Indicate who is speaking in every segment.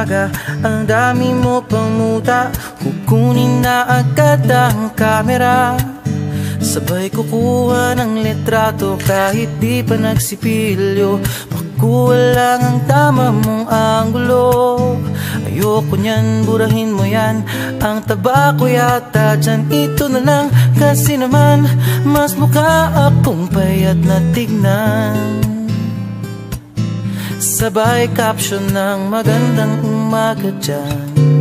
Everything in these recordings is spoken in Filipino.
Speaker 1: umaga, ang dami mo pang muta. Kukunin na agad ang kamera, sabay kukuha ng litrato kahit di pa nagsipilyo. Makuha lang ang tama mong anggulo. Ayoko niyan, burahin mo yan. Ang taba ko yata dyan, ito na lang. Kasi naman, mas mukha akong payat na tignan. Sabay caption ng magandang umaga dyan.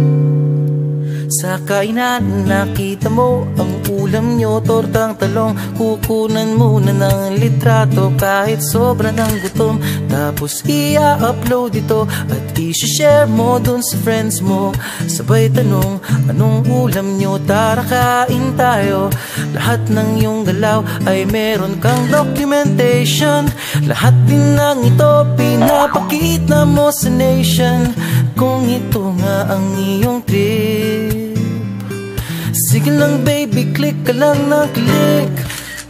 Speaker 1: Sa kainan nakita mo ang ulam nyo, tortang talong. Kukunan muna ng litrato kahit sobra ng gutom. Tapos i-upload ito at i-share mo dun sa friends mo. Sabay tanong, anong ulam nyo? Tara kain tayo. Lahat ng iyong galaw ay meron kang documentation. Lahat din ng ito pinapakita mo sa nation. Kung ito nga ang iyong trip, sige lang baby, click ka lang na click.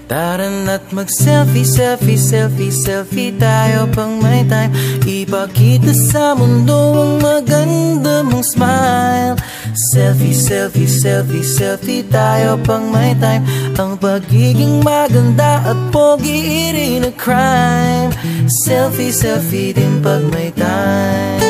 Speaker 1: Tara na't mag-selfie, selfie, selfie, selfie tayo pang may time. Ipakita sa mundo ang maganda mong smile. Selfie, selfie, selfie, selfie tayo pang may time. Ang pagiging maganda at pogi rin a crime. Selfie, selfie din pag may time.